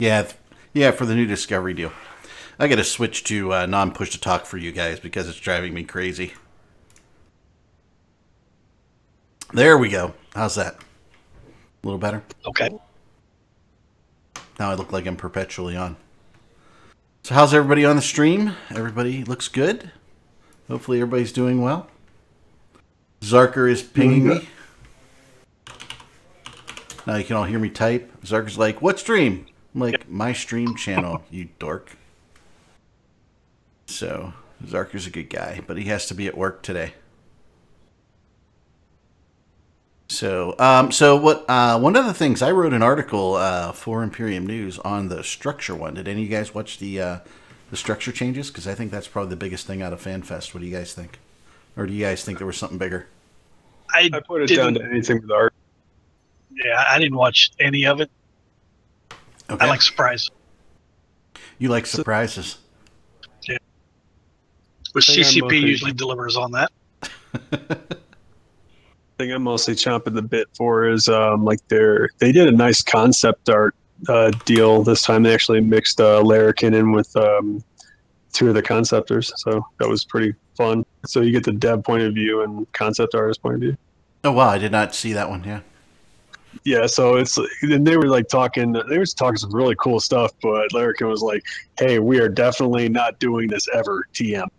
Yeah, yeah, for the new Discovery deal. I got to switch to non-push to talk for you guys because it's driving me crazy. There we go. How's that? A little better? Okay. Now I look like I'm perpetually on. So how's everybody on the stream? Everybody looks good? Hopefully everybody's doing well. Zarker is pinging me. Now you can all hear me type. Zarker's like, what stream? I'm like, my stream channel, you dork. So Zarker's a good guy, but he has to be at work today. So, one of the things I wrote an article for Imperium News on the structure one. Did any of you guys watch the structure changes? Because I think that's probably the biggest thing out of FanFest. What do you guys think? Or do you guys think there was something bigger? I put it down to anything with art. Yeah, I didn't watch any of it. Okay. I like surprise. You like surprises? Yeah. But CCP usually delivers on that. Thing I'm mostly chomping the bit for is like they did a nice concept art deal this time. They actually mixed Larrikin in with two of the conceptors, so that was pretty fun. So you get the dev point of view and concept artist point of view. Oh wow, I did not see that one. Yeah. Yeah, so and they were like talking. They were talking some really cool stuff, but Larrikin was like, "Hey, we are definitely not doing this ever, TM."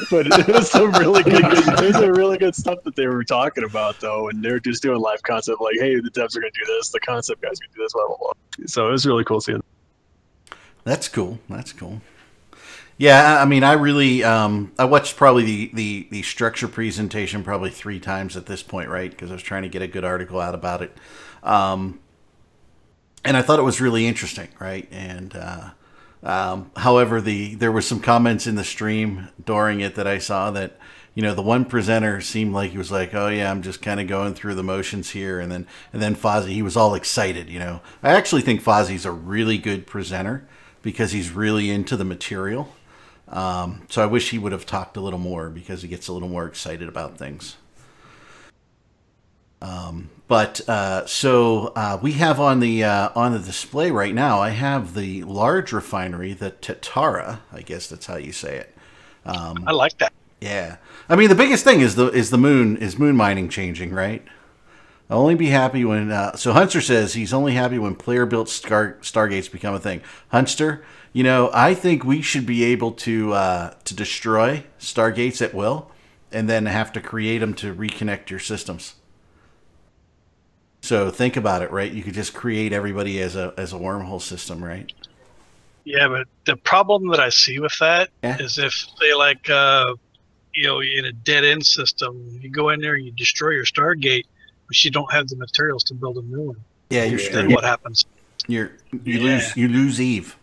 But it was some really good. It was a really good stuff that they were talking about, though, and they're just doing live concept, like, "Hey, the devs are going to do this, the concept guys are going to do this, blah blah blah." So it was really cool seeing. That's cool. That's cool. Yeah, I mean, I really I watched probably the structure presentation probably 3 times at this point, right? Because I was trying to get a good article out about it, and I thought it was really interesting, right? And however, there were some comments in the stream during it that I saw that, you know, the one presenter seemed like he was like, "Oh yeah, I'm just kind of going through the motions here," and then Fozzie, he was all excited. You know, I actually think Fozzie's a really good presenter because he's really into the material. So I wish he would have talked a little more because he gets a little more excited about things. We have on the display right now, I have the large refinery, the Tatara, I guess that's how you say it. I like that. Yeah. I mean, the biggest thing is moon mining changing, right? I'll only be happy when, so Hunter says he's only happy when player-built Stargates become a thing. Hunter, you know, I think we should be able to destroy Stargates at will and then have to create them to reconnect your systems. So think about it, right? You could just create everybody as a wormhole system, right? Yeah, but the problem that I see with that is if they like, you know, in a dead end system, you go in there and you destroy your Stargate, but you don't have the materials to build a new one. Yeah, you're screwed. Then what happens? You lose Eve.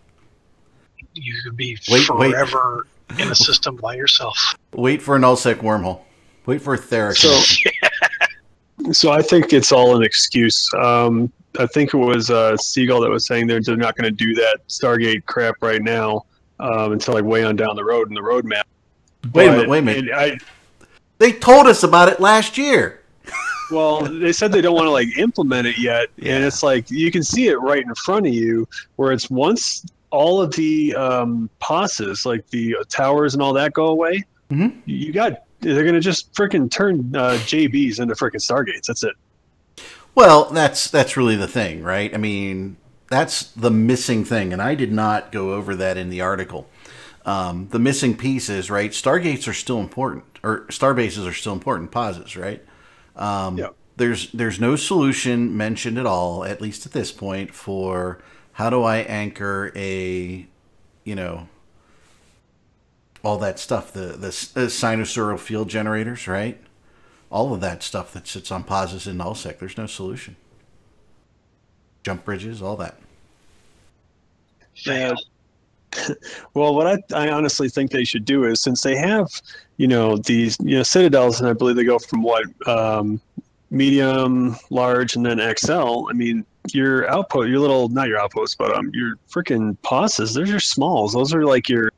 You could be forever in a system by yourself. Wait for a nullsec wormhole. Wait for a Theric. So I think it's all an excuse. I think it was Seagull that was saying they're not going to do that Stargate crap right now until like way on down the road in the roadmap. Wait a minute. They told us about it last year. Well, they said they don't want to like implement it yet, and it's like you can see it right in front of you, where it's once all of the passes, like the towers and all that, go away. Mm-hmm. They're gonna just freaking turn JBs into freaking Stargates. That's it. Well, that's really the thing, right? I mean, that's the missing thing, and I did not go over that in the article. The missing piece is, right, Stargates are still important, or Starbases are still important posits, right? There's no solution mentioned at all, at least at this point, for how do I anchor a, you know, all that stuff, the sinusoidal field generators, right? All of that stuff that sits on posits in nullsec. There's no solution. Jump bridges, all that. Yeah. Well, what I honestly think they should do is, since they have, you know, these, you know, Citadels, and I believe they go from what, medium, large, and then XL. I mean, your outpost, your little, not your outposts, but your freaking posses, those are smalls. Those are like your,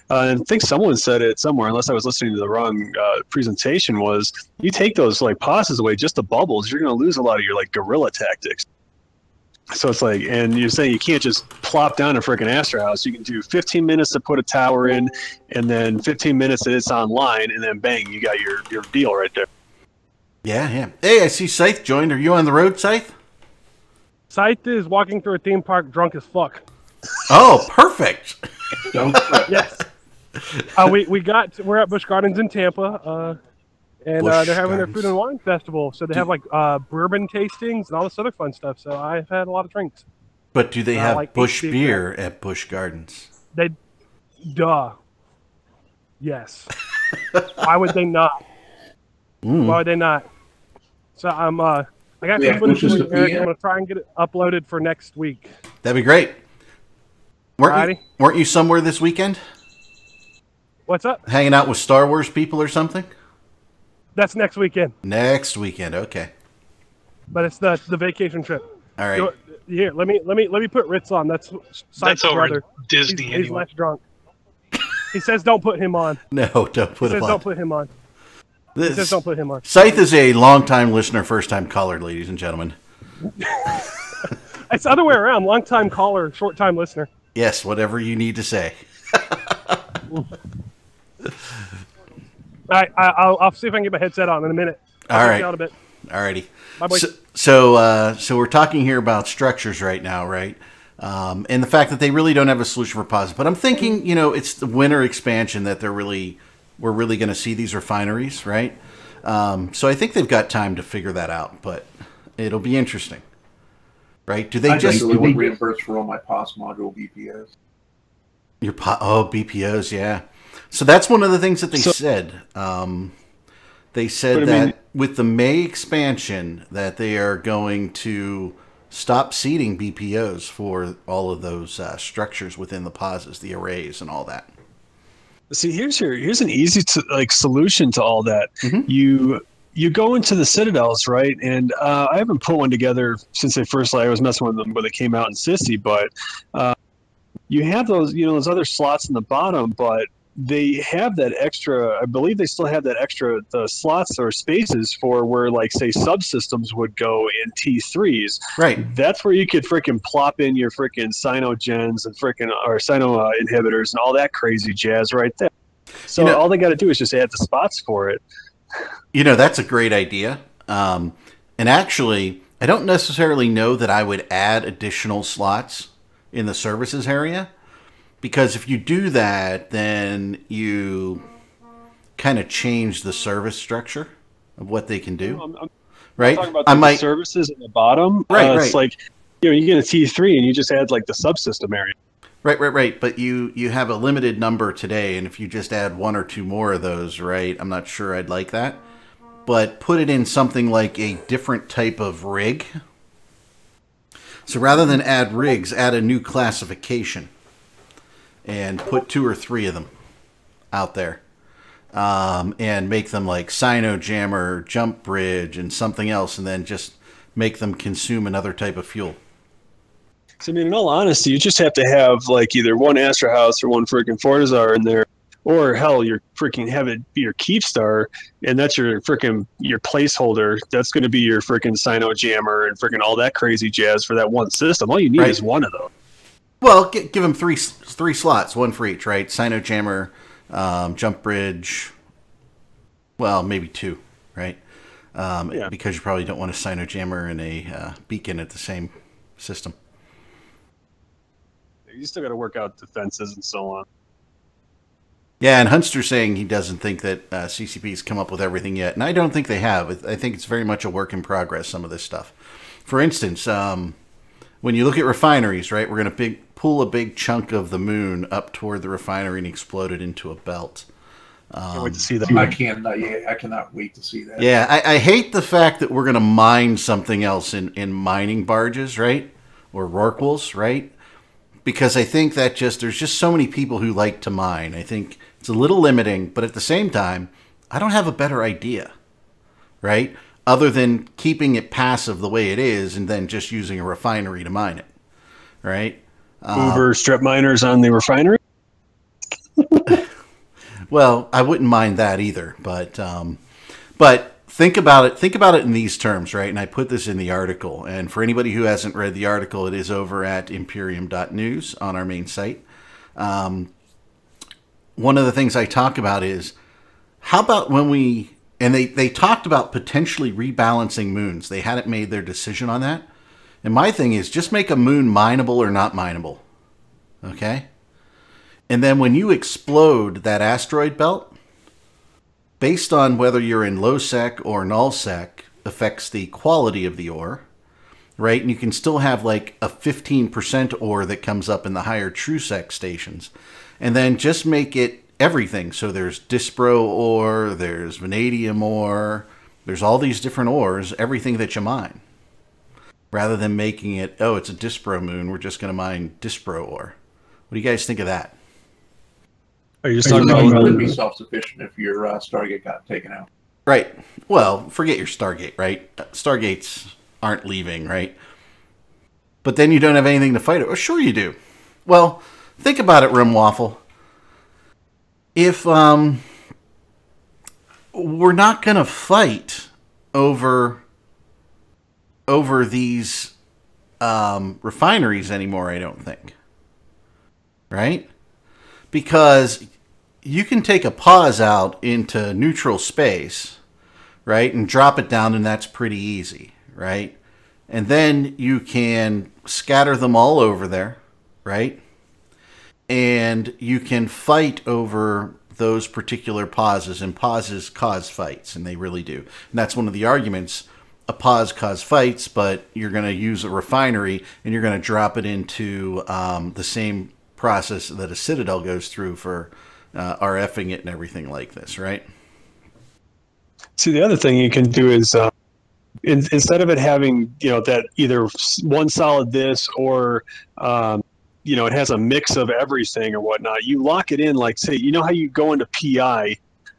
I think someone said it somewhere, unless I was listening to the wrong presentation, was you take those like posses away, just the bubbles, you're going to lose a lot of your like guerrilla tactics. So it's like, and you're saying you can't just plop down a freaking Astra House. You can do 15 minutes to put a tower in, and then 15 minutes that it's online, and then bang, you got your deal right there. Yeah, yeah. Hey, I see Scythe joined. Are you on the road, Scythe? Scythe is walking through a theme park drunk as fuck. Oh, perfect. Yes. We're at Busch Gardens in Tampa, and they're having their food and wine festival. So they have like bourbon tastings and all this other fun stuff. So I've had a lot of drinks. But do they have like Busch beer at Busch Gardens? Yes. Why would they not? Why would they not? So I got some footage for you, Eric. I'm gonna try and get it uploaded for next week. That'd be great. Weren't you somewhere this weekend? What's up? Hanging out with Star Wars people or something? That's next weekend. Next weekend, okay. But it's the vacation trip. All right. Here, let me put Ritz on. That's Scythe's brother. Disney. He's less drunk. He says don't put him on. No, don't put him on. He says don't put him on. He says don't put him on. Scythe is a long-time listener, first-time caller, ladies and gentlemen. It's the other way around. Long-time caller, short-time listener. Yes, whatever you need to say. I'll see if I can get my headset on in a minute. All right. Out a bit. All righty. Bye, boy. So we're talking here about structures right now, right? And the fact that they really don't have a solution for posits. But I'm thinking, it's the winter expansion that we're really going to see these refineries, right? So I think they've got time to figure that out, but it'll be interesting, right? Do they I just would reimburse for all my POS module BPOs? BPOs, yeah. So that's one of the things that they said. They said that with the May expansion that they are going to stop seeding BPOs for all of those structures within the posits, the arrays, and all that. See, here's an easy solution to all that. Mm-hmm. You go into the Citadels, right? And I haven't put one together since I was messing with them when they came out in Sissy, but you have those other slots in the bottom, but they have that extra. I believe they still have that extra the slots or spaces for where, like, say, subsystems would go in T3s. Right. That's where you could freaking plop in your freaking Cyanogens and or Cyno inhibitors and all that crazy jazz right there. So all they got to do is just add the spots for it. That's a great idea. And actually, I don't necessarily know that I would add additional slots in the services area. Because if you do that, then you kind of change the service structure of what they can do, right? Talking about the services at the bottom, right? It's like you get a T3 and you just add like the subsystem area. Right. But you have a limited number today, and if you just add one or two more of those, right? I'm not sure I'd like that, but put it in something like a different type of rig. So rather than add rigs, add a new classification. And put 2 or 3 of them out there. And make them like Cyno-Jammer, Jump Bridge, and something else, and then just make them consume another type of fuel. So, I mean, in all honesty, you just have to have like either one Astra House or one freaking Fortizar in there, or hell, you freaking have it be your Keepstar, and that's your placeholder. That's going to be your freaking Cyno-Jammer and freaking all that crazy jazz for that one system. All you need is one of those. Well, give them three slots, one for each, right? Cyno-Jammer, Jump Bridge. Well, maybe 2, right? Because you probably don't want a Cyno-Jammer and a beacon at the same system. You still got to work out defenses and so on. Yeah, and Hunster's saying he doesn't think that CCP's come up with everything yet, and I don't think they have. I think it's very much a work in progress, some of this stuff. For instance, when you look at refineries, right, we're going to pull a big chunk of the moon up toward the refinery and explode it into a belt. Can't wait to see that. I cannot wait to see that. Yeah, I hate the fact that we're going to mine something else in mining barges, right, or Rorquals, right, because I think that there's just so many people who like to mine. I think it's a little limiting, but at the same time, I don't have a better idea, right? Other than keeping it passive the way it is and then just using a refinery to mine it, right? Uber strip miners on the refinery? Well, I wouldn't mind that either, but think about it. Think about it in these terms, right? And I put this in the article. And for anybody who hasn't read the article, it is over at Imperium.news on our main site. One of the things I talk about is, how about when they talked about potentially rebalancing moons. They hadn't made their decision on that. And my thing is, just make a moon mineable or not mineable. Okay? And then when you explode that asteroid belt, based on whether you're in low sec or null sec, affects the quality of the ore, right? And you can still have like a 15% ore that comes up in the higher true sec stations. And then just make it everything. So there's Dispro ore, there's vanadium ore, there's all these different ores, everything that you mine. Rather than making it, oh, it's a Dispro moon, we're just going to mine Dispro ore. What do you guys think of that? Are you talking You about would be self-sufficient if your Stargate got taken out. Right. Well, forget your Stargate, right? Stargates aren't leaving, right? But then you don't have anything to fight it. Oh, sure you do. Well, think about it, Rim Waffle. If we're not going to fight over these refineries anymore, I don't think. Right? Because you can take a pause out into neutral space, right, and drop it down, and that's pretty easy, right? And then you can scatter them all over there, right? And you can fight over those particular pauses, and pauses cause fights, and they really do. And that's one of the arguments. A pause causes fights, but you're going to use a refinery, and you're going to drop it into the same process that a Citadel goes through for RFing it and everything like this, right? See, the other thing you can do is instead of it having, that either one solid this or, it has a mix of everything or whatnot, you lock it in, like, say, how you go into PI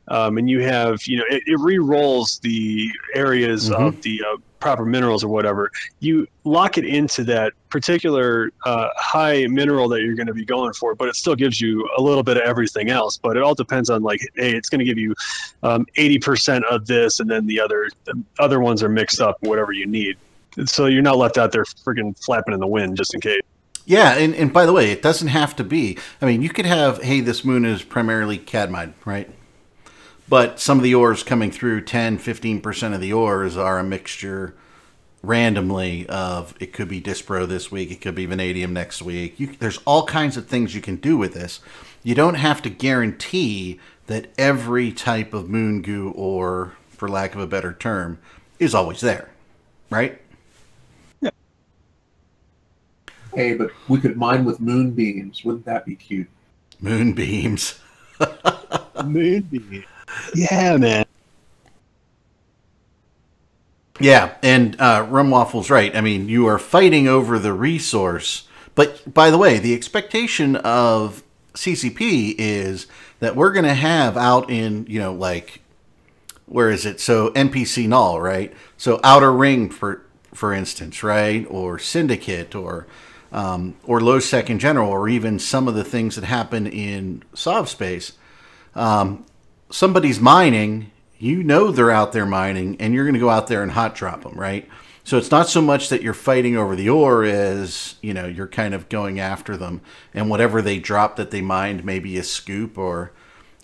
and you have, it re-rolls the areas of the proper minerals or whatever. You lock it into that particular high mineral that you're going to be going for, but it still gives you a little bit of everything else. But it all depends on, like, hey, it's going to give you 80% of this, and then the other ones are mixed up, whatever you need. So you're not left out there freaking flapping in the wind just in case. Yeah, and by the way, it doesn't have to be. I mean, you could have, hey, this moon is primarily cadmide, right? But some of the ores coming through, 10, 15% of the ores are a mixture randomly of, it could be Dispro this week, it could be vanadium next week. There's all kinds of things you can do with this. You don't have to guarantee that every type of moon goo ore, for lack of a better term, is always there, right? Yeah. Hey, but we could mine with moonbeams. Wouldn't that be cute? Moonbeams. Moonbeams. Yeah, man. Yeah, and Rum Waffle's right. I mean, you are fighting over the resource. But, by the way, the expectation of CCP is that we're going to have out in, like, where is it? So, NPC null, right? So, Outer Ring, for instance, right? Or Syndicate, or low sec in general, or even some of the things that happen in Sov space. Somebody's mining, they're out there mining, and you're going to go out there and hot drop them, right? So it's not so much that you're fighting over the ore as, you're kind of going after them, and whatever they drop that they mined, maybe a scoop, or,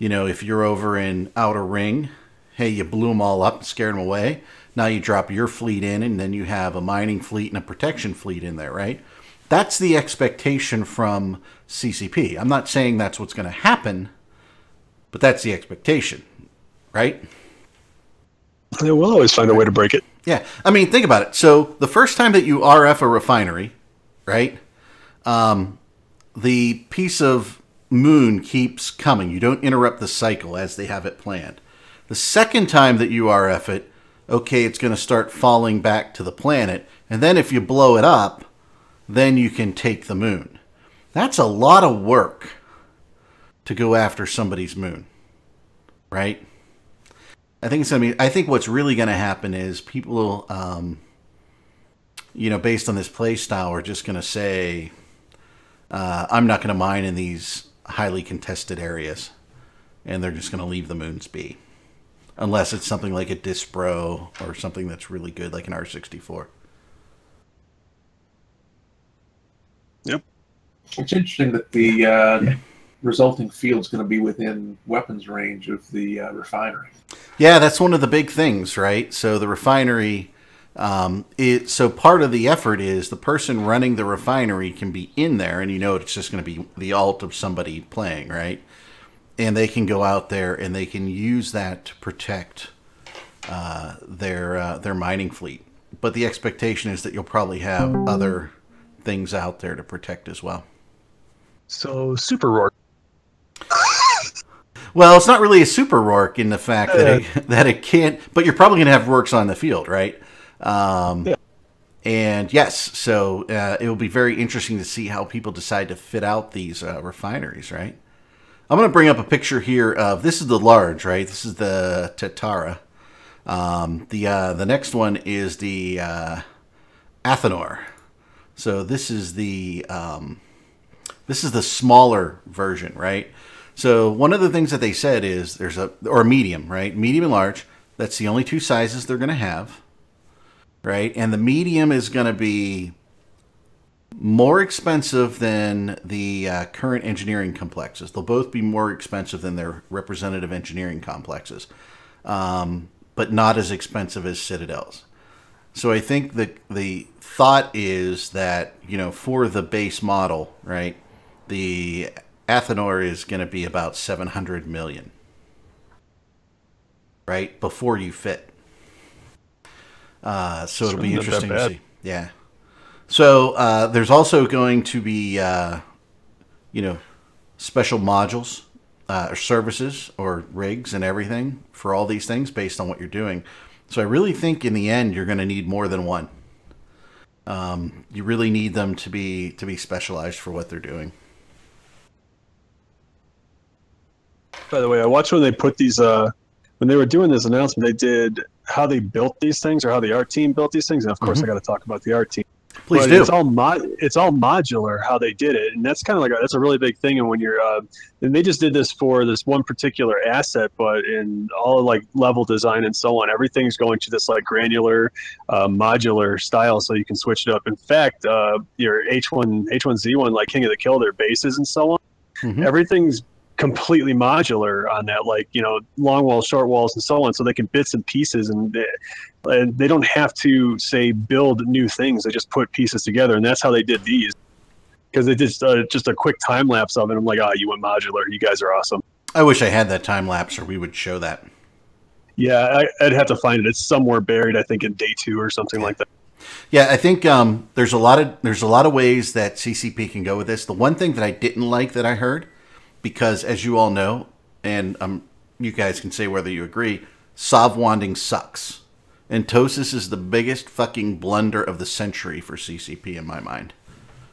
if you're over in Outer Ring, hey, you blew them all up and scared them away. Now you drop your fleet in, and then you have a mining fleet and a protection fleet in there, right? That's the expectation from CCP. I'm not saying that's what's going to happen, but that's the expectation, right? Yeah, we'll always find a way to break it. Yeah. I mean, think about it. So the first time that you RF a refinery, right, the piece of moon keeps coming. You don't interrupt the cycle as they have it planned. The second time that you RF it, okay, it's going to start falling back to the planet. And then if you blow it up, then you can take the moon. That's a lot of work to go after somebody's moon, right? I think what's really going to happen is people, based on this play style, are just going to say, I'm not going to mine in these highly contested areas, and they're just going to leave the moons be. unless it's something like a Dispro or something that's really good, like an R64. Yep. It's interesting that the resulting field's going to be within weapons range of the refinery. Yeah, that's one of the big things, right? So the refinery, so part of the effort is the person running the refinery can be in there, and it's just going to be the alt of somebody playing, right? And they can go out there and they can use that to protect their mining fleet. But the expectation is that you'll probably have other things out there to protect as well. So Super Rourke. Well, it's not really a Super Rourke in the fact that it can't, but you're probably going to have Rourkes on the field, right? Yeah. And yes, so it will be very interesting to see how people decide to fit out these refineries, right? I'm going to bring up a picture here of, this is the large, right? This is the Tatara. The next one is the Athanor. So this is the smaller version, right? So one of the things that they said is or medium, right? Medium and large. That's the only two sizes they're going to have, right? And the medium is going to be more expensive than the current engineering complexes. They'll both be more expensive than their representative engineering complexes, but not as expensive as Citadels. So I think the thought is that, for the base model, right, the Athanor is going to be about 700 million, right, before you fit. So it'll be interesting to see. Yeah. So there's also going to be, special modules or services or rigs and everything for all these things based on what you're doing. So I really think in the end you're going to need more than one. You really need them to be specialized for what they're doing. By the way, I watched when they put these, when they were doing this announcement, they did how they built these things or how the art team built these things. And of course, I got to talk about the art team. Please do. It's all modular how they did it, and that's kind of like that's a really big thing. And when you're, and they just did this for this one particular asset, but in all like level design and so on, everything's going to this like granular, modular style, so you can switch it up. In fact, your H1Z1, like King of the Kill, their bases and so on, everything's completely modular on that, like long walls, short walls, and so on, so they can bits and pieces, and they don't have to say build new things. They just put pieces together, and that's how they did these, because they did just a quick time lapse of it. I'm like, you went modular, you guys are awesome. I wish I had that time lapse, or we would show that. Yeah, I'd have to find it. It's somewhere buried, I think, in day 2 or something like that. Yeah, I think there's a lot of ways that CCP can go with this. The one thing that I didn't like that I heard, because as you all know, and you guys can say whether you agree, Sovwanding sucks. Entosis is the biggest fucking blunder of the century for CCP in my mind.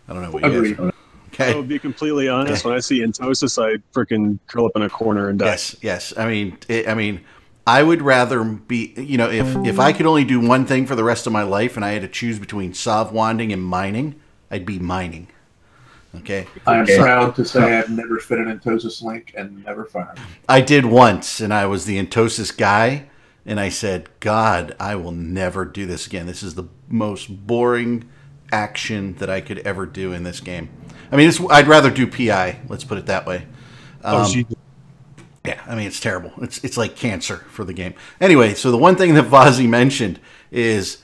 I don't know what you guys. Okay. I'll be completely honest. When I see Entosis, I freaking curl up in a corner and die. Yes. I mean, I would rather be, if I could only do one thing for the rest of my life and I had to choose between Sovwanding and mining, I'd be mining. Okay. I'm proud to say I've never fit an Entosis link and never fired. I did once, and I was the Entosis guy, and I said, God, I will never do this again. This is the most boring action that I could ever do in this game. I mean, I'd rather do PI. Let's put it that way. Yeah, I mean, it's terrible. It's like cancer for the game. Anyway, so the one thing that Vozzy mentioned is,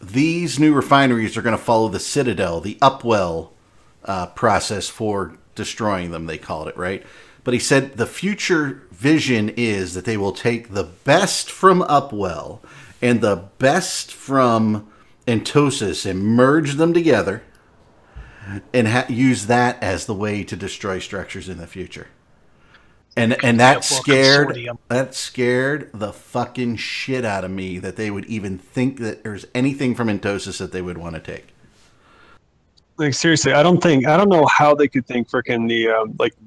these new refineries are going to follow the Citadel, the Upwell process for destroying them, they called it, right? But he said the future vision is that they will take the best from Upwell and the best from Entosis and merge them together and use that as the way to destroy structures in the future. And that scared the fucking shit out of me that they would even think that there's anything from Entosis that they would want to take. Like, seriously, I don't know how they could think freaking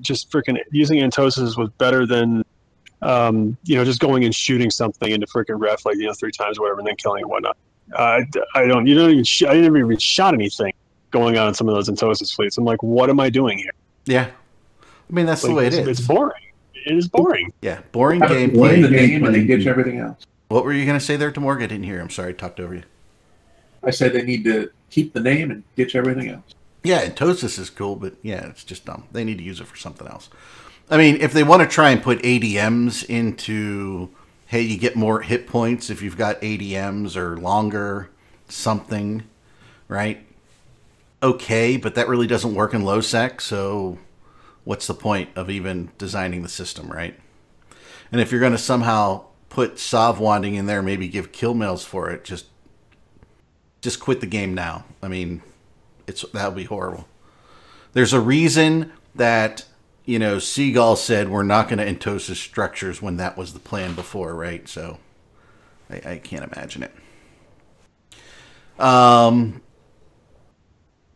just freaking using Entosis was better than just going and shooting something into freaking ref 3 times or whatever and then killing it and whatnot. I didn't even shot anything going on in some of those Entosis fleets. I'm like, what am I doing here? Yeah. I mean, that's the way it is. It's boring. It is boring. Yeah, boring Win gameplay. the game and they ditch everything else. What were you going to say there, Demorg? I didn't hear. I'm sorry, I talked over you. I said they need to keep the name and ditch everything else. Yeah, and Tosis is cool, but yeah, it's just dumb. They need to use it for something else. I mean, if they want to try and put ADMs into, hey, you get more hit points if you've got ADMs or longer something, right? Okay, but that really doesn't work in low sec, so what's the point of even designing the system, right? And if you're going to somehow put Sov Wanding in there, maybe give kill mails for it, just quit the game now. I mean, that would be horrible. There's a reason that, you know, Seagull said we're not going to Entosis structures when that was the plan before, right? So I can't imagine it.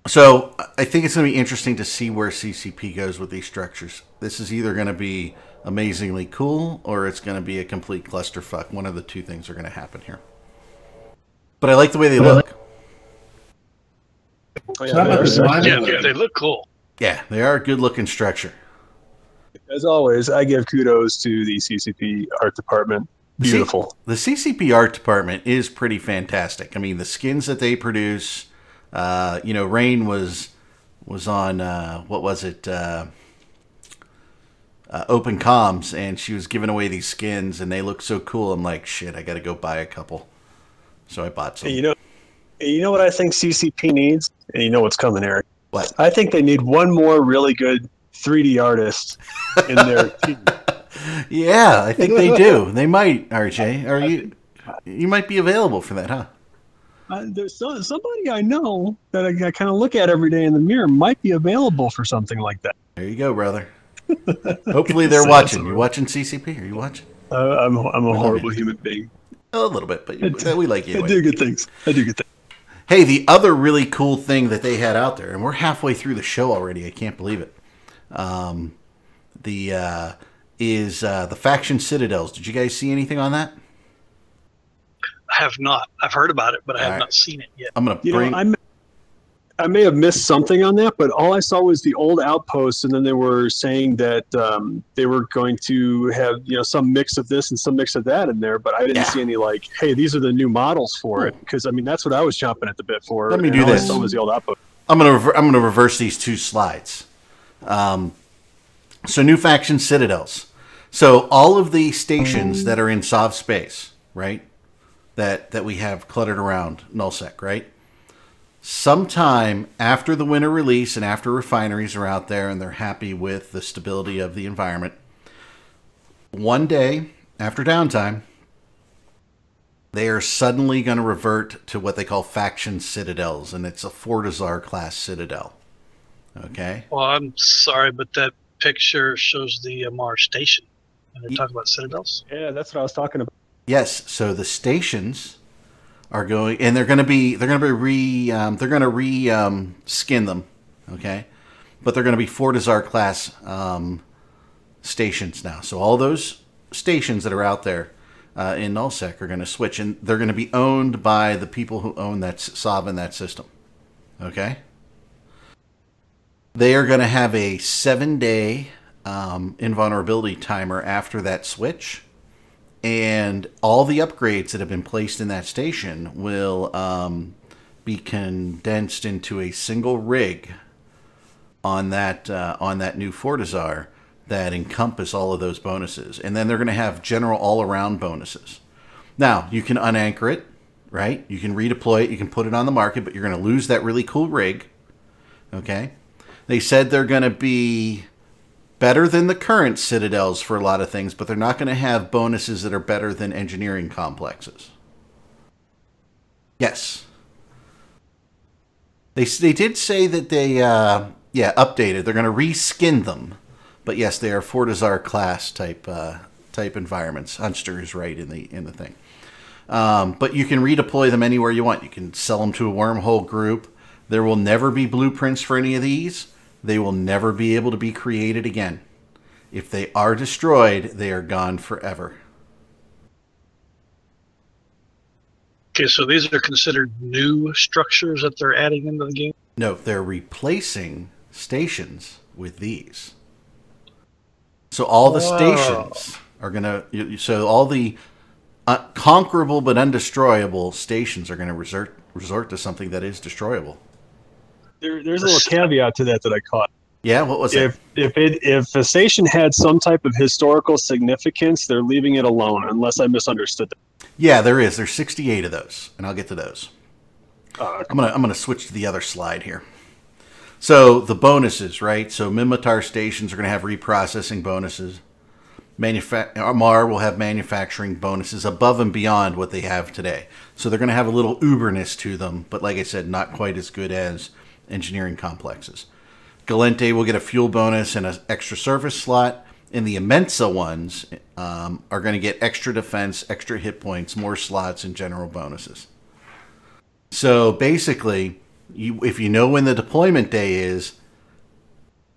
So I think it's going to be interesting to see where CCP goes with these structures. This is either going to be amazingly cool or it's going to be a complete clusterfuck. One of the two things are going to happen here. But I like the way they look. Oh, yeah, they look cool. Yeah, they are a good-looking structure. As always, I give kudos to the CCP art department. Beautiful. The CCP art department is pretty fantastic. I mean, the skins that they produce. You know, Rain was on what was it? Open Comms, and she was giving away these skins, and they look so cool. I'm like, shit, I got to go buy a couple. So I bought some. You know what I think CCP needs, and you know what's coming, Eric. What? I think they need one more really good 3D artist in their team. Yeah, I think they do. They might, RJ. Are you might be available for that, huh? There's somebody I know that I kind of look at every day in the mirror might be available for something like that. There you go, brother. Hopefully they're watching. You watching CCP? Are you watching? I'm a horrible human being. A little bit, but we like you. I do good things. Hey, the other really cool thing that they had out there, and we're halfway through the show already. I can't believe it. The faction citadels. Did you guys see anything on that? I have not. I've heard about it, but I have not seen it yet. I'm gonna bring. I may have missed something on that, but all I saw was the old outposts, and then they were saying that they were going to have some mix of this and some mix of that in there. But I didn't see any like, hey, these are the new models for it, because I mean that's what I was chomping at the bit for. Let me do this. All I saw was the old outpost. I'm gonna reverse these two slides. So new faction citadels. So all of the stations that are in Sov space, right? That we have cluttered around nullsec, right? Sometime after the winter release and after refineries are out there and they're happy with the stability of the environment, one day after downtime, they are suddenly going to revert to what they call faction citadels, and it's a Fortizar class citadel. Okay? Well, I'm sorry, but that picture shows the Mars station. And they're talking about citadels? Yeah, that's what I was talking about. Yes, so the stations are going, and they're going to skin them, okay? But they're going to be Fortizar class stations now. So all those stations that are out there in nullsec are going to switch, and they're going to be owned by the people who own that Sov in that system, okay? They are going to have a 7-day invulnerability timer after that switch. And all the upgrades that have been placed in that station will be condensed into a single rig on that new Fortizar that encompass all of those bonuses. And then they're going to have general all-around bonuses. Now, you can unanchor it, right? You can redeploy it. You can put it on the market, but you're going to lose that really cool rig. Okay? They said they're going to be better than the current citadels for a lot of things, but they're not going to have bonuses that are better than engineering complexes. Yes. They did say that they updated. They're going to reskin them. But yes, they are Fortizar class type environments. Hunster is right in the thing. But you can redeploy them anywhere you want. You can sell them to a wormhole group. There will never be blueprints for any of these. They will never be able to be created again. If they are destroyed, they are gone forever. Okay, so these are considered new structures that they're adding into the game? No, they're replacing stations with these. So all the stations are going to, so all the conquerable but undestroyable stations are going to resort to something that is destroyable. There's a little caveat to that I caught. Yeah, what was it? If a station had some type of historical significance, they're leaving it alone, unless I misunderstood that. Yeah, there is. There's 68 of those, and I'll get to those. I'm gonna switch to the other slide here. So the bonuses, right? So Minmatar stations are going to have reprocessing bonuses. Amarr will have manufacturing bonuses above and beyond what they have today. So they're going to have a little uberness to them, but like I said, not quite as good as engineering complexes. Gallente will get a fuel bonus and an extra surface slot, and the Immensa ones are going to get extra defense, extra hit points, more slots, and general bonuses. So basically, if you know when the deployment day is,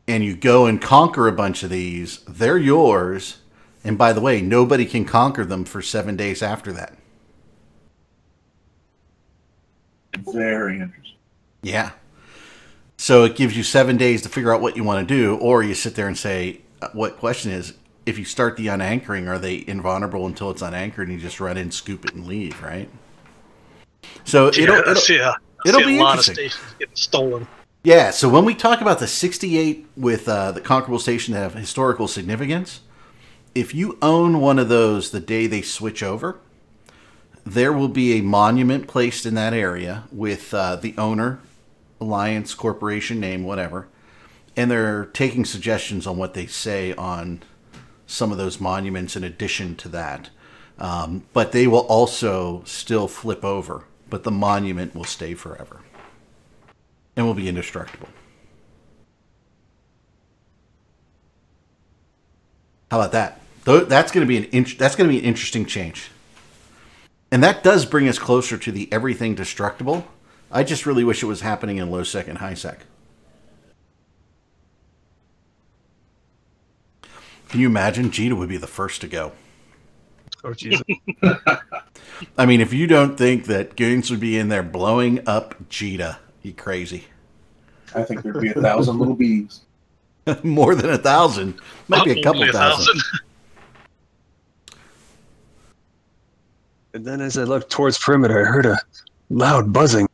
and you go and conquer a bunch of these, they're yours. And by the way, nobody can conquer them for 7 days after that. Very interesting. Yeah. So it gives you 7 days to figure out what you want to do, or you sit there and say, what question is, if you start the unanchoring, are they invulnerable until it's unanchored and you just run in, scoop it, and leave, right? So it'll be a lot of interesting. stations getting stolen. Yeah, so when we talk about the 68 with the conquerable station that have historical significance, if you own one of those the day they switch over, there will be a monument placed in that area with the owner, Alliance, corporation name, whatever, and they're taking suggestions on what they say on some of those monuments in addition to that. But they will also still flip over, but the monument will stay forever and will be indestructible. How about that? That's going to be an interesting change, and that does bring us closer to the everything destructible. I just really wish it was happening in low sec and high sec. Can you imagine? Jita would be the first to go. Oh, Jesus. I mean, if you don't think that Goons would be in there blowing up Jita, you crazy. I think there'd be 1,000 little bees. More than 1,000. Might be a couple thousand. And then as I looked towards perimeter, I heard a loud buzzing.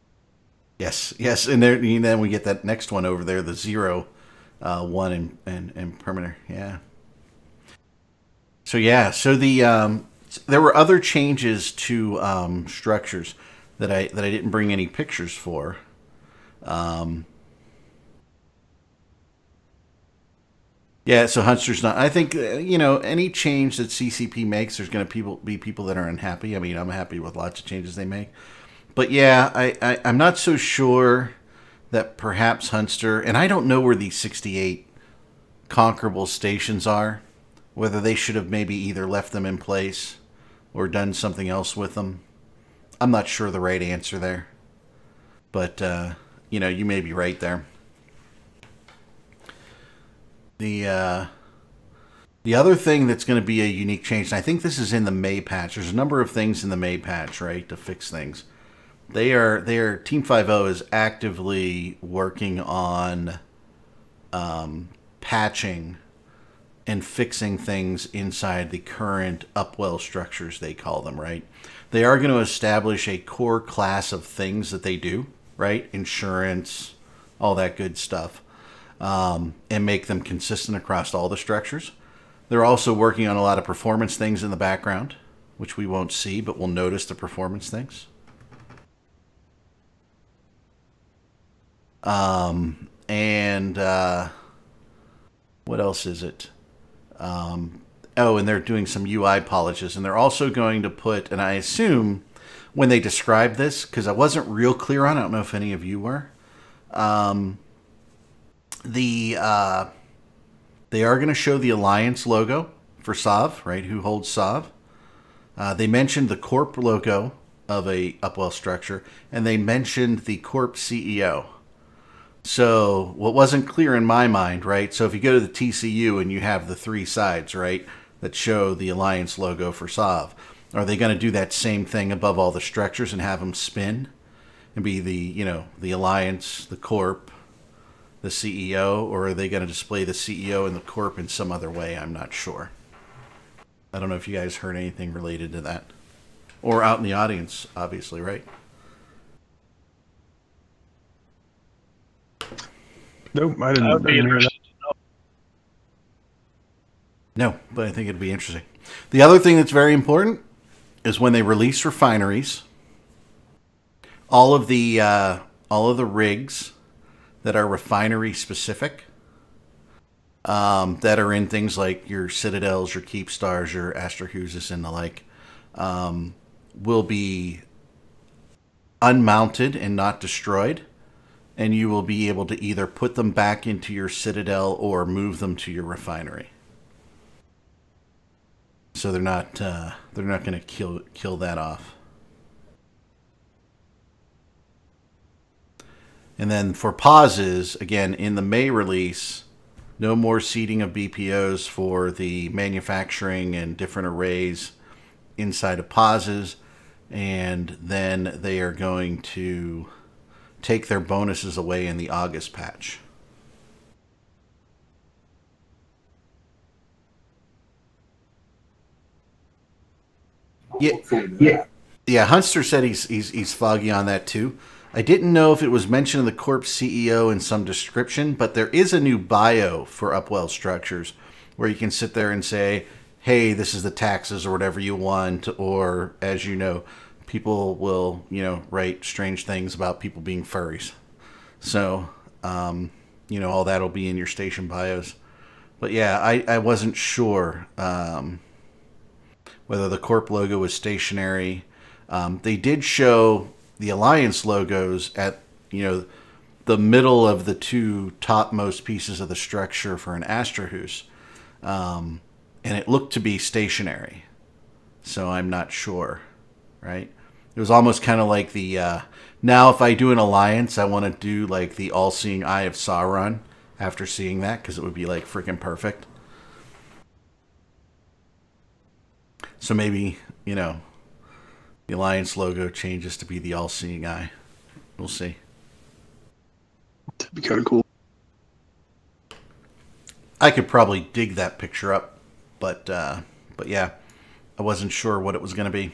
Yes, and then we get that next one over there, the 0-1 and perimeter. Yeah. So the there were other changes to structures that I didn't bring any pictures for. Yeah, so Hunster's not. I think any change that CCP makes, there's going to be people that are unhappy. I mean, I'm happy with lots of changes they make, but yeah, I'm not so sure that perhaps Hunster, and I don't know where these 68 conquerable stations are, whether they should have maybe either left them in place or done something else with them. I'm not sure the right answer there, but you may be right there. The other thing that's going to be a unique change, and I think this is in the May patch. There's a number of things in the May patch, right, to fix things. Team 5.0 is actively working on patching and fixing things inside the current Upwell structures, they call them, right? They are going to establish a core class of things that they do, right? Insurance, all that good stuff. And make them consistent across all the structures. They're also working on a lot of performance things in the background, which we won't see, but we'll notice the performance things. And what else is it? And they're doing some UI polishes, and they're also going to put, and I assume when they describe this, because I wasn't real clear on it, I don't know if any of you were, they are going to show the Alliance logo for SOV, right? Who holds SOV? They mentioned the Corp logo of a Upwell structure, and they mentioned the Corp CEO. So what wasn't clear in my mind, right? So if you go to the TCU and you have the three sides, right, that show the Alliance logo for SOV, are they going to do that same thing above all the structures and have them spin and be the Alliance, the Corp, the CEO, or are they going to display the CEO and the corp in some other way? I'm not sure. I don't know if you guys heard anything related to that. Or out in the audience, obviously, right? Nope, I didn't hear that. No, but I think it'd be interesting. The other thing that's very important is when they release refineries, all of the rigs that are refinery specific, that are in things like your Citadels, your Keepstars, your Astrahusis, and the like, will be unmounted and not destroyed, and you will be able to either put them back into your Citadel or move them to your refinery. So they're not going to kill that off. And then for pauses, again, in the May release, no more seeding of BPOs for the manufacturing and different arrays inside of pauses. And then they are going to take their bonuses away in the August patch. Yeah. Hunster said he's foggy on that too. I didn't know if it was mentioned in the Corp CEO in some description, but there is a new bio for Upwell Structures where you can sit there and say, hey, this is the taxes or whatever you want, or, as you know, people will, write strange things about people being furries. So, all that'll be in your station bios. But yeah, I wasn't sure whether the Corp logo was stationary. They did show the Alliance logos at, the middle of the two topmost pieces of the structure for an Astrahus. And it looked to be stationary. So I'm not sure, right? It was almost kind of like the, now if I do an Alliance, I want to do like the All-Seeing Eye of Sauron after seeing that, because it would be like freaking perfect. So maybe, the Alliance logo changes to be the All-Seeing Eye. We'll see. That'd be kind of cool. I could probably dig that picture up, but yeah, I wasn't sure what it was going to be.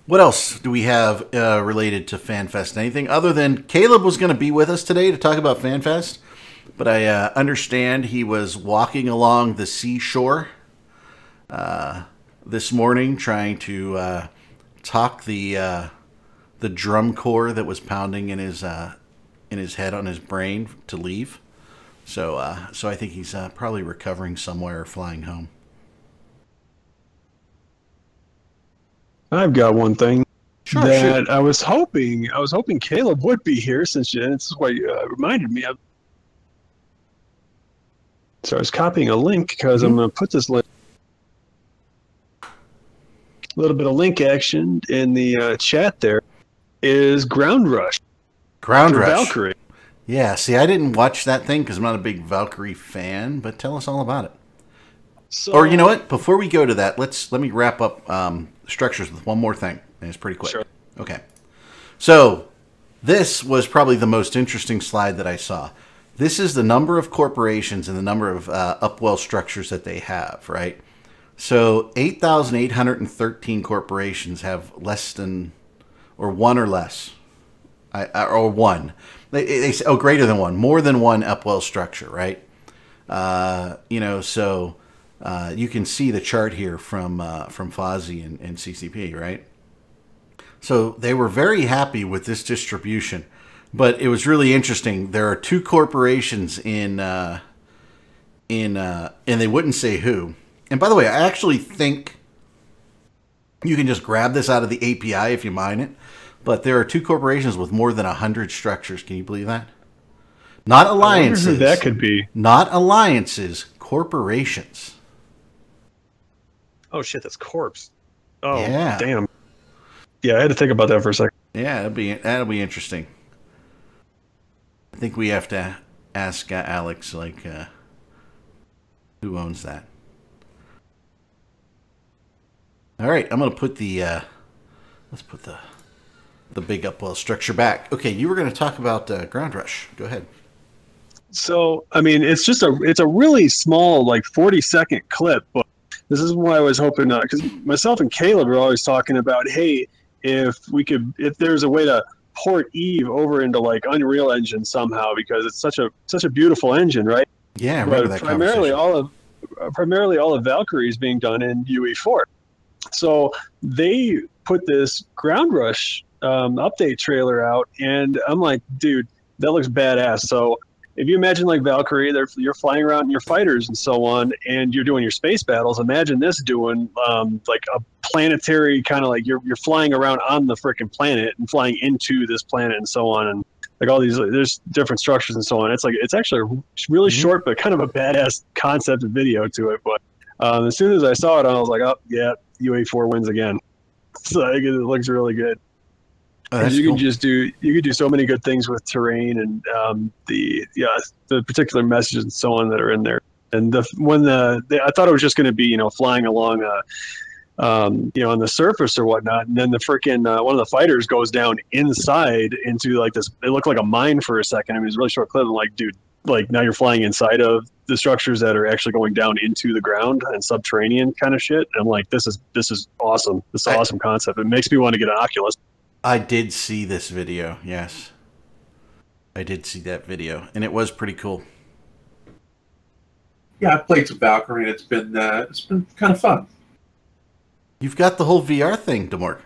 What else do we have related to FanFest? Anything other than Caleb was going to be with us today to talk about FanFest, but I understand he was walking along the seashore this morning trying to talk the drum corps that was pounding in his head on his brain to leave. So I think he's probably recovering somewhere or flying home. I've got one thing Sure, that shoot. I was hoping Caleb would be here, since this is what you reminded me of. So I was copying a link because I'm going to put this link. A little bit of link action in the chat. There is Ground Rush. Ground Rush. Valkyrie. Yeah, see, I didn't watch that thing because I'm not a big Valkyrie fan, but tell us all about it. So, Or you know what? Before we go to that, let me wrap up structures with one more thing, and it's pretty quick. Sure. Okay. So this was probably the most interesting slide that I saw. This is the number of corporations and the number of Upwell structures that they have, right? So 8,813 corporations have less than, or one or less, or one. They say, greater than one, more than one Upwell structure, right? So you can see the chart here from Fozzie and CCP, right? So they were very happy with this distribution, but it was really interesting. There are two corporations and they wouldn't say who. And by the way, I actually think you can just grab this out of the API if you mine it. But there are two corporations with more than 100 structures. Can you believe that? Not alliances. I wonder who that could be. Not alliances. Corporations. Oh shit, that's Corpse. Oh yeah. Damn. Yeah, I had to think about that for a second. Yeah, that'll be interesting. I think we have to ask Alex, who owns that. All right, I'm gonna put the let's put the the big upwell structure back. Okay, you were going to talk about Ground Rush. Go ahead. So, I mean, it's a really small, like 40-second clip, but this is why I was hoping, because myself and Caleb were always talking about, hey, if there's a way to port Eve over into like Unreal Engine somehow, because it's such a beautiful engine, right? Yeah, I remember that primarily all of Valkyrie is being done in UE4. So they put this Ground Rush update trailer out, and I'm like, dude, that looks badass. So if you imagine like Valkyrie, you're flying around in your fighters and so on, and you're doing your space battles. Imagine this doing like a planetary kind of like you're flying around on the freaking planet and flying into this planet and so on, and like all these there's different structures and so on. It's actually a really short but kind of a badass concept and video to it. But as soon as I saw it, I was like, oh yeah, UE4 wins again. So it looks really good. Oh, that's you cool. you could do so many good things with terrain and the particular messages and so on that are in there. And I thought it was just going to be flying along on the surface or whatnot, and then the freaking one of the fighters goes down inside into like this. It looked like a mine for a second. I mean, it was a really short clip. I'm like, dude, like now you're flying inside of the structures that are actually going down into the ground and subterranean kind of shit. And I'm like, this is awesome. This is an awesome concept. It makes me want to get an Oculus. I did see this video, yes. I did see that video, and it was pretty cool. Yeah, I've played some Valkyrie, and it's been kind of fun. You've got the whole VR thing, Demork.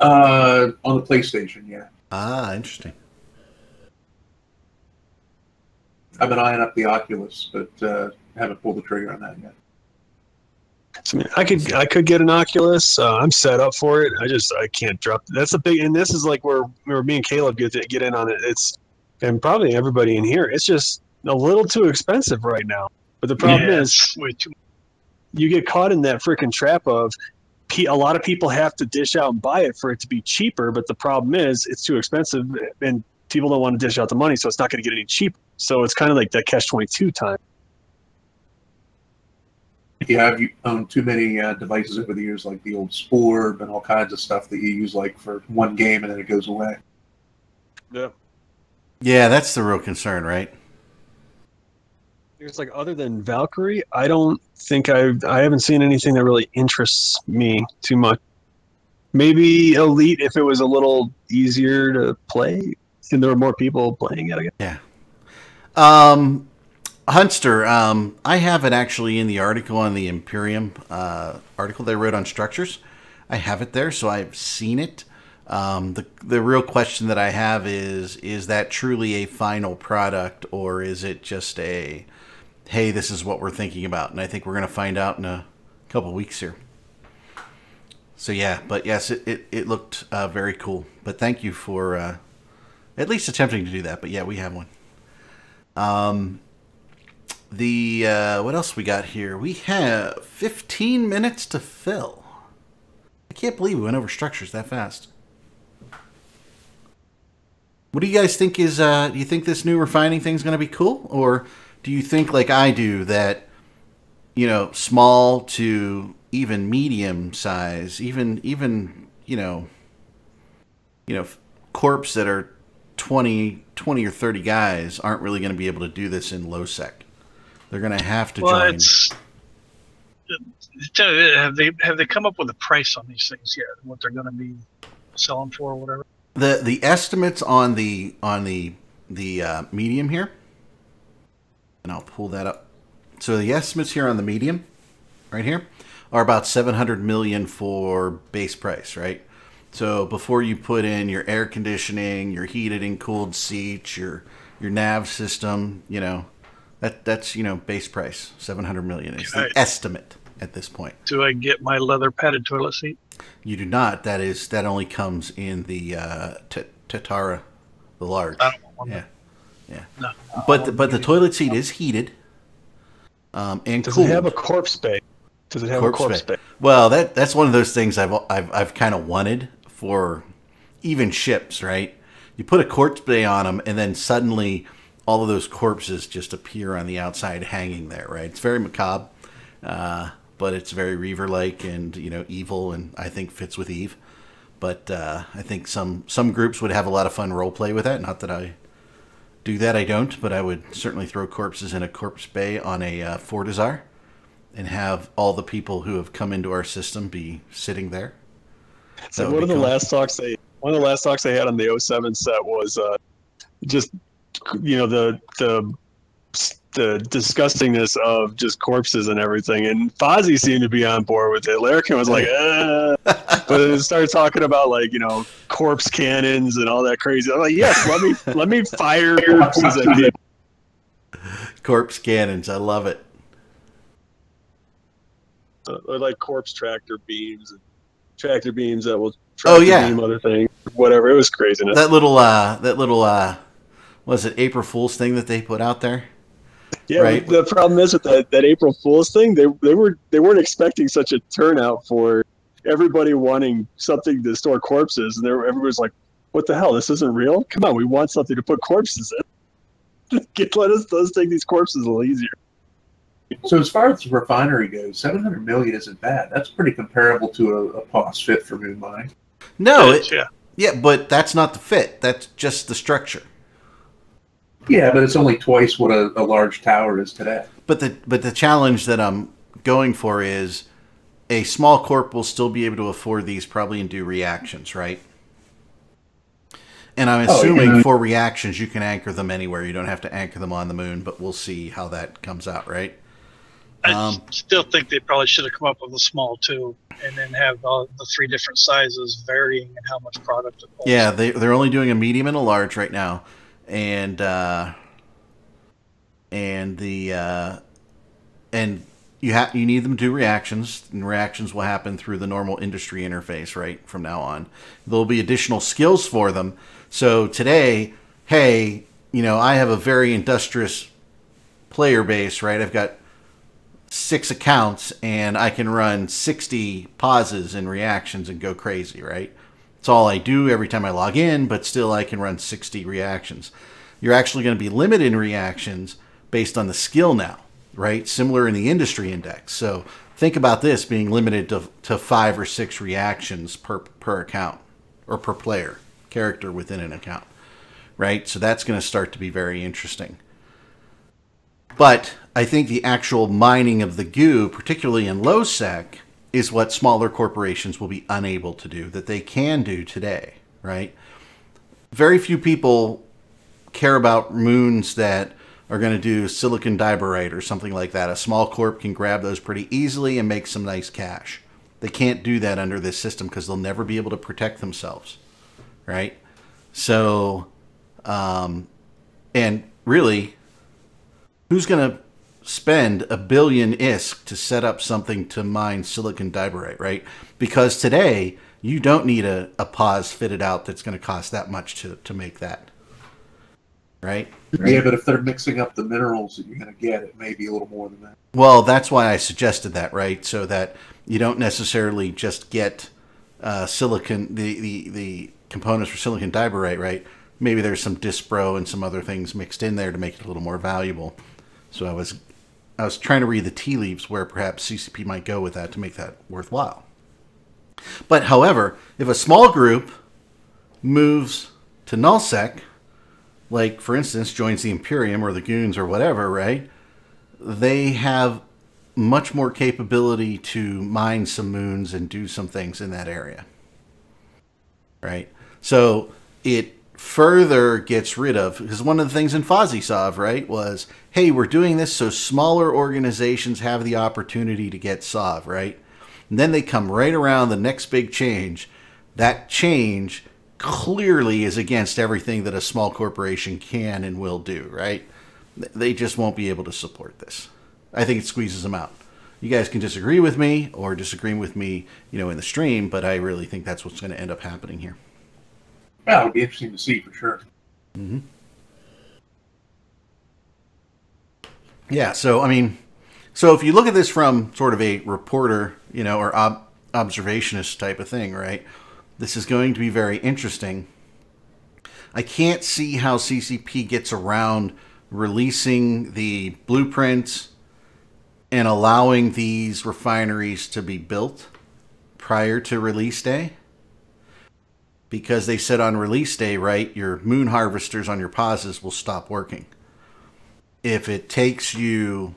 On the PlayStation, yeah. Ah, interesting. I've been eyeing up the Oculus, but haven't pulled the trigger on that yet. I mean, I could get an Oculus. I'm set up for it. I can't drop. That's a big, and this is like where me and Caleb get in on it. And probably everybody in here. It's just a little too expensive right now. But the problem is, you get caught in that freaking trap of a lot of people have to dish out and buy it for it to be cheaper. But the problem is, it's too expensive, and people don't want to dish out the money, so it's not going to get any cheaper. So it's kind of like that catch-22 time. Yeah, I've owned too many devices over the years, like the old Sporb and all kinds of stuff that you use like for one game and then it goes away. Yeah. Yeah, that's the real concern, right? It's like, other than Valkyrie, I don't think I haven't seen anything that really interests me too much. Maybe Elite if it was a little easier to play and there were more people playing it, I guess. Yeah. Hunster, I have it actually in the article on the Imperium article they wrote on structures. I have it there, so I've seen it. The real question that I have is that truly a final product, or is it just a, hey, this is what we're thinking about? And I think we're going to find out in a couple weeks here. So yeah, but yes, it looked very cool. But thank you for at least attempting to do that. But yeah, we have one. What else we got here? We have 15 minutes to fill. I can't believe we went over structures that fast. What do you guys think is, do you think this new refining thing is going to be cool? Or do you think, like I do, that, small to even medium size, even corps that are 20 or 30 guys aren't really going to be able to do this in low sec? They're going to have to join. Have they come up with a price on these things yet? What they're going to be selling for, or whatever? The estimates on the medium here, and I'll pull that up. So the estimates here on the medium, right here, are about 700 million for base price, right? So before you put in your air conditioning, your heated and cooled seats, your nav system, that's base price. 700 million is the estimate at this point. Do I get my leather padded toilet seat? You do not. That only comes in the Tatara, the large. I don't want yeah. No, but the toilet seat is heated and Does cooled. it have a corpse bay? Does it have a corpse bay? Well, that's one of those things I've kind of wanted for even ships, right? You put a corpse bay on them, and then suddenly all of those corpses just appear on the outside hanging there, right? It's very macabre, but it's very Reaver-like and evil, and I think fits with Eve. But I think some groups would have a lot of fun role play with that. Not that I do that, I don't, but I would certainly throw corpses in a corpse bay on a Fortizar and have all the people who have come into our system be sitting there. So one of the last talks they had on the 07 set was just, you know, the disgustingness of just corpses and everything, and Fozzie seemed to be on board with it. Larrikin was like, but it started talking about, like, you know, corpse cannons and all that crazy. I'm like, yes, let me fire corpses at people. Corpse cannons, I love it. Or like corpse tractor beams that will beam other things, whatever. It was craziness. That little was it April Fool's thing that they put out there? Yeah, right? The problem is with that April Fool's thing, they weren't expecting such a turnout for everybody wanting something to store corpses, and everybody's like, "What the hell? This isn't real! Come on, we want something to put corpses in. Let's take these corpses a little easier." So as far as the refinery goes, 700 million isn't bad. That's pretty comparable to a POS fit for moon mining. No, but that's not the fit. That's just the structure. Yeah, but it's only twice what a large tower is today. But the challenge that I'm going for is a small corp will still be able to afford these probably and do reactions, right? And I'm assuming for reactions you can anchor them anywhere. You don't have to anchor them on the moon, but we'll see how that comes out, right? I still think they probably should have come up with a small tube and then have the 3 different sizes varying in how much product it holds. Yeah, they're only doing a medium and a large right now. And you need them to do reactions, and reactions will happen through the normal industry interface, right? From now on, there'll be additional skills for them. So today, hey, you know, I have a very industrious player base, right? I've got 6 accounts, and I can run 60 pauses and reactions and go crazy, right? It's all I do every time I log in, but still I can run 60 reactions. You're actually going to be limited in reactions based on the skill now, right? Similar in the industry index. So think about this being limited to 5 or 6 reactions per account or per player character within an account, right? So that's going to start to be very interesting. But I think the actual mining of the goo, particularly in low sec, is what smaller corporations will be unable to do, that they can do today, right? Very few people care about moons that are going to do silicon diborite or something like that. A small corp can grab those pretty easily and make some nice cash. They can't do that under this system because they'll never be able to protect themselves, right? So, and really, who's going to spend $1 billion ISK to set up something to mine silicon diborite, right? Because today, you don't need a pause fitted out that's going to cost that much to make that, right? Yeah, but if they're mixing up the minerals that you're going to get, it may be a little more than that. Well, that's why I suggested that, right? So that you don't necessarily just get silicon, the components for silicon diborite, right? Maybe there's some Dispro and some other things mixed in there to make it a little more valuable. So I was trying to read the tea leaves where perhaps CCP might go with that to make that worthwhile. But however, if a small group moves to nullsec, like for instance joins the Imperium or the Goons or whatever, right? They have much more capability to mine some moons and do some things in that area, right? So it further gets rid of, because one of the things in FozzieSov, right, was, hey, we're doing this so smaller organizations have the opportunity to get SOV, right? And then they come right around the next big change. That change clearly is against everything that a small corporation can and will do, right? They just won't be able to support this. I think it squeezes them out. You guys can disagree with me or disagree with me, you know, in the stream, but I really think that's what's going to end up happening here. Yeah, it'll be interesting to see for sure. Mm-hmm. Yeah, so, I mean, so if you look at this from sort of a reporter, you know, or observationist type of thing, right, this is going to be very interesting. I can't see how CCP gets around releasing the blueprints and allowing these refineries to be built prior to release day. because they said on release day, right, your moon harvesters on your pauses will stop working. If it takes you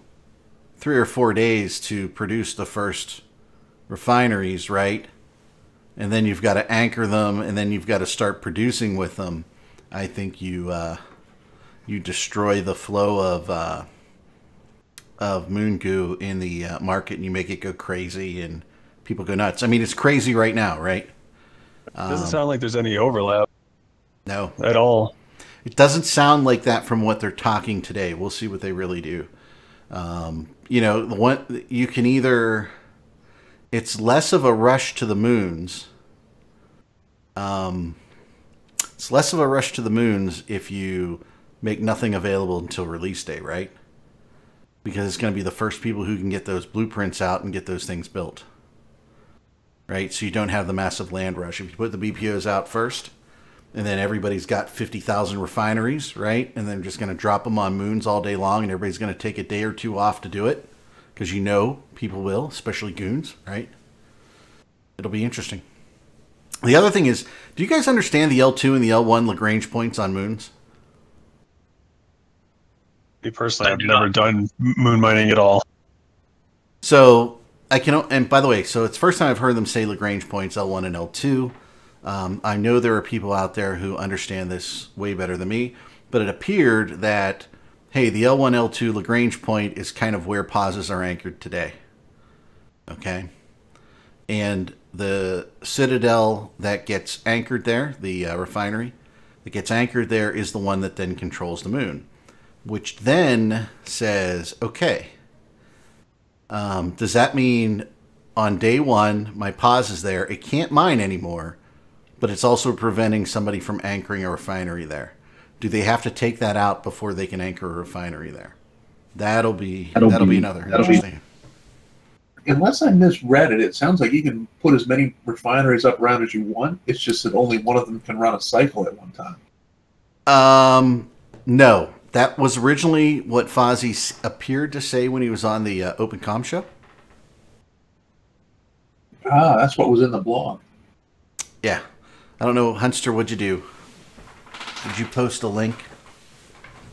3 or 4 days to produce the first refineries, right, and then you've got to anchor them, and then you've got to start producing with them, I think you destroy the flow of moon goo in the market, and you make it go crazy, and people go nuts. I mean, it's crazy right now, right? It doesn't sound like there's any overlap. No. At all. It doesn't sound like that from what they're talking today. We'll see what they really do. You know, the one you can either, it's less of a rush to the moons. It's less of a rush to the moons if you make nothing available until release day, right? Because it's going to be the first people who can get those blueprints out and get those things built. Right? So you don't have the massive land rush. If you put the BPOs out first, and then everybody's got 50,000 refineries, right? And they're just going to drop them on moons all day long, and everybody's going to take a day or two off to do it, because you know people will, especially goons, right? It'll be interesting. The other thing is, do you guys understand the L2 and the L1 Lagrange points on moons? Me personally, I've never done moon mining at all. So I can, and by the way, so it's the first time I've heard them say Lagrange points L1 and L2. I know there are people out there who understand this way better than me, but it appeared that, hey, the L1, L2 Lagrange point is kind of where pauses are anchored today. Okay? And the citadel that gets anchored there, the refinery that gets anchored there, is the one that then controls the moon, which then says, okay, does that mean on day one, my pause is there, it can't mine anymore, but it's also preventing somebody from anchoring a refinery there? Do they have to take that out before they can anchor a refinery there? That'll be another interesting. Unless I misread it, it sounds like you can put as many refineries up around as you want. It's just that only one of them can run a cycle at one time. No. That was originally what Fozzie appeared to say when he was on the Open Com show. Ah, that's what was in the blog. Yeah. I don't know, Hunster, what'd you do? Did you post a link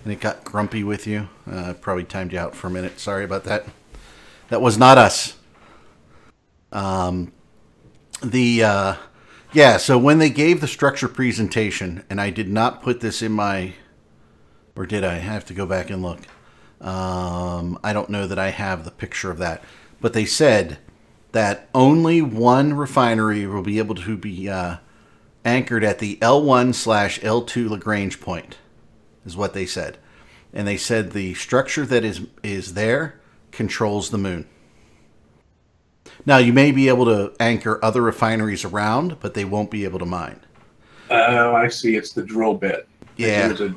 and it got grumpy with you? Probably timed you out for a minute. Sorry about that. That was not us. Yeah, so when they gave the structure presentation, and I did not put this in my, or did I have to go back and look? I don't know that I have the picture of that. But they said that only one refinery will be able to be anchored at the L1/L2 Lagrange point, is what they said. And they said the structure that is there controls the moon. Now, you may be able to anchor other refineries around, but they won't be able to mine. Oh, I see. It's the drill bit. Yeah. There's a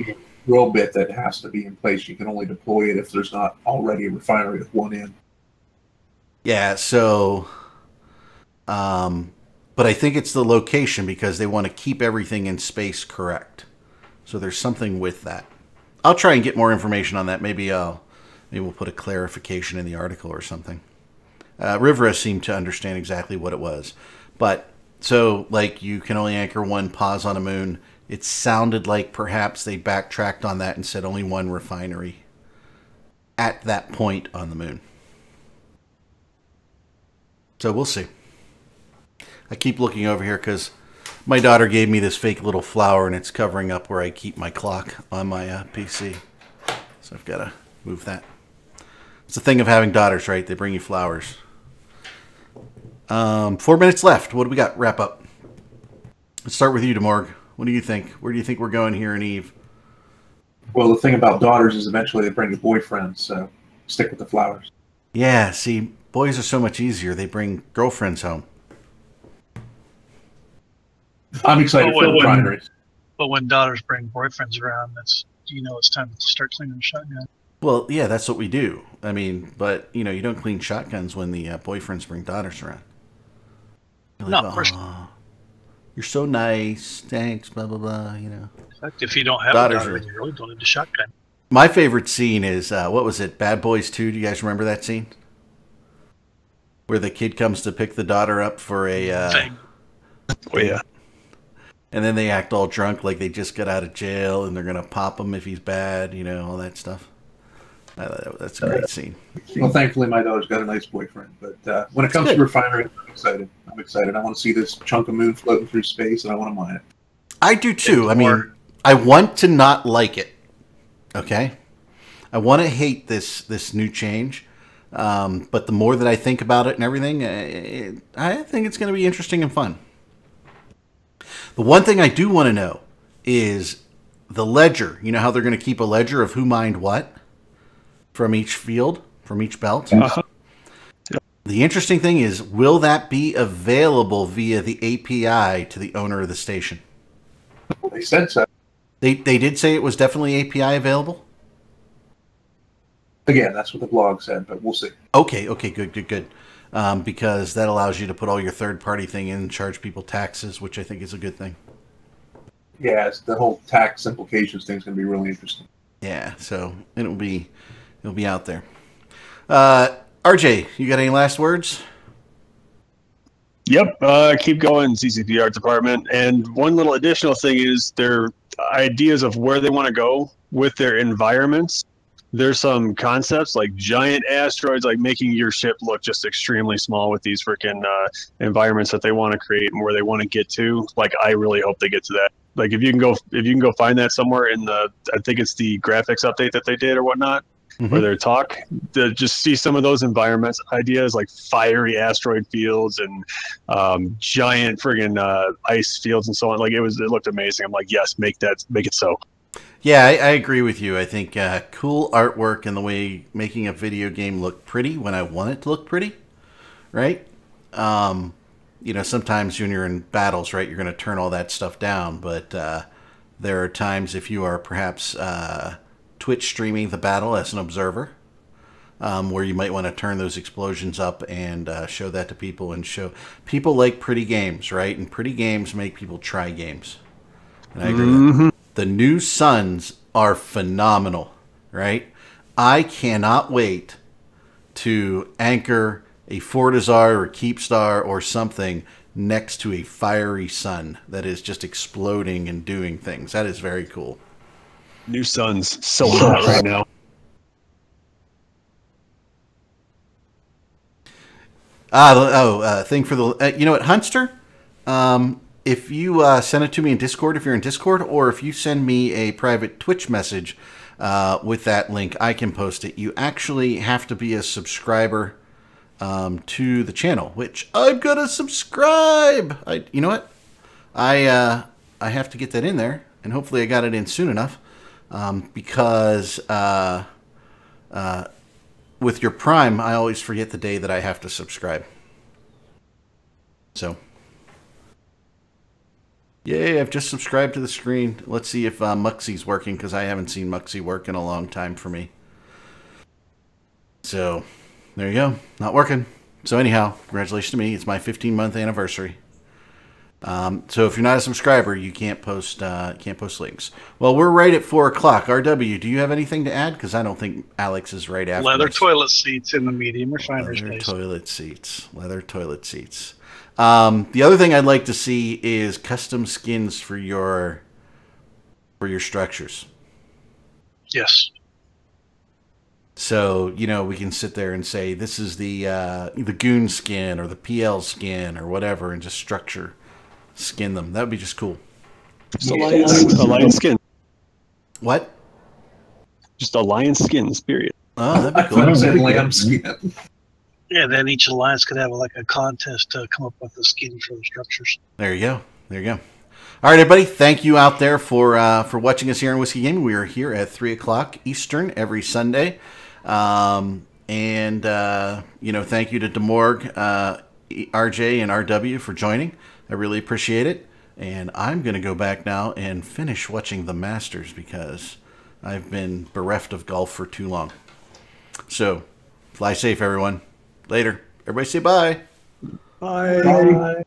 drill bit that has to be in place. You can only deploy it if there's not already a refinery with one in. Yeah, so... but I think it's the location because they want to keep everything in space correct. So there's something with that. I'll try and get more information on that. Maybe we'll put a clarification in the article or something. Rivera seemed to understand exactly what it was. But, so, like, you can only anchor one pause on a moon. It sounded like perhaps they backtracked on that and said only one refinery at that point on the moon. So we'll see. I keep looking over here because my daughter gave me this fake little flower and it's covering up where I keep my clock on my PC. So I've got to move that. It's the thing of having daughters, right? They bring you flowers. 4 minutes left. What do we got? Wrap up. Let's start with you, DeMorg. What do you think? Where do you think we're going here in Eve? Well, the thing about daughters is eventually they bring a boyfriend, so stick with the flowers. Yeah, see, boys are so much easier. They bring girlfriends home. I'm excited for the primaries. But when daughters bring boyfriends around, that's, it's time to start cleaning the shotgun. Well, yeah, that's what we do. I mean, but, you don't clean shotguns when the boyfriends bring daughters around. You're like, no, of course. You're so nice. Thanks, blah, blah, blah, In fact, if you don't have daughters a daughter, you really don't need a shotgun. My favorite scene is, what was it, Bad Boys 2? Do you guys remember that scene? Where the kid comes to pick the daughter up for a... Oh, yeah. And then they act all drunk like they just got out of jail and they're going to pop him if he's bad, you know, all that stuff. That's a great scene. Well, thankfully, my daughter's got a nice boyfriend. But when it comes to Refinery, I'm excited. I want to see this chunk of moon floating through space, and I want to mine it. I do too. I mean, I want to not like it. Okay? I want to hate this new change. But the more that I think about it and everything, I think it's going to be interesting and fun. The one thing I do want to know is the ledger. You know how they're going to keep a ledger of who mined what from each field, from each belt? Uh-huh. The interesting thing is, will that be available via the API to the owner of the station? They said so. They did say it was definitely API available? Again, that's what the blog said, but we'll see. Okay, good. Because that allows you to put all your third-party thing in and charge people taxes, which I think is a good thing. Yeah, it's the whole tax implications thing is going to be really interesting. Yeah, so it'll be out there. RJ, you got any last words? Yep, keep going, CCP Art Department. And one little additional thing is their ideas of where they want to go with their environments. There's some concepts like giant asteroids, like making your ship look just extremely small with these freaking environments that they want to create and where they want to get to. Like, I really hope they get to that. Like, if you can go find that somewhere in I think it's the graphics update that they did or whatnot, or their talk, to just see some of those environments ideas like fiery asteroid fields and giant friggin' ice fields and so on. Like, it looked amazing. I'm like, yes, make it so. Yeah, I agree with you. I think cool artwork and the way making a video game look pretty when I want it to look pretty, right? You know, sometimes when you're in battles, right, you're going to turn all that stuff down. But there are times if you are perhaps Twitch streaming the battle as an observer, where you might want to turn those explosions up and show that to people and show people like pretty games, right? And pretty games make people try games. And I agree with that. The new Suns are phenomenal, right? I cannot wait to anchor a Fortizar or Keepstar or something next to a fiery sun that is just exploding and doing things. That is very cool. New Suns, so hot right now. Thing for the... you know what, Hunster? If you send it to me in Discord, if you're in Discord, or if you send me a private Twitch message with that link, I can post it. You actually have to be a subscriber to the channel, which I'm going to subscribe. You know what? I have to get that in there, and hopefully I got it in soon enough, because with your Prime, I always forget the day that I have to subscribe. So... yay, I've just subscribed to the screen. Let's see if Muxie's working, because I haven't seen Muxie work in a long time for me. So, there you go. Not working. So anyhow, congratulations to me. It's my 15-month anniversary. So if you're not a subscriber, you can't post links. Well, we're right at 4 o'clock. RW, do you have anything to add? Because I don't think Alex is right after Leather us. toilet seats in the medium refiner's Leather days. toilet seats. Leather toilet seats. The other thing I'd like to see is custom skins for your structures. Yes. So, you know, we can sit there and say this is the Goon skin or the PL skin or whatever, and just skin them. That would be just cool. Just a lion skin. What? Just a lion skins, period. Oh, that'd I be thought cool. it said lamb skin. Yeah, then each alliance could have like a contest to come up with a skin for the structures. There you go. There you go. All right, everybody. Thank you out there for watching us here on Whiskey Gaming. We are here at 3 o'clock Eastern every Sunday. You know, thank you to Demorg, RJ, and RW for joining. I really appreciate it. And I'm going to go back now and finish watching the Masters because I've been bereft of golf for too long. So, fly safe, everyone. Later. Everybody say bye. Bye.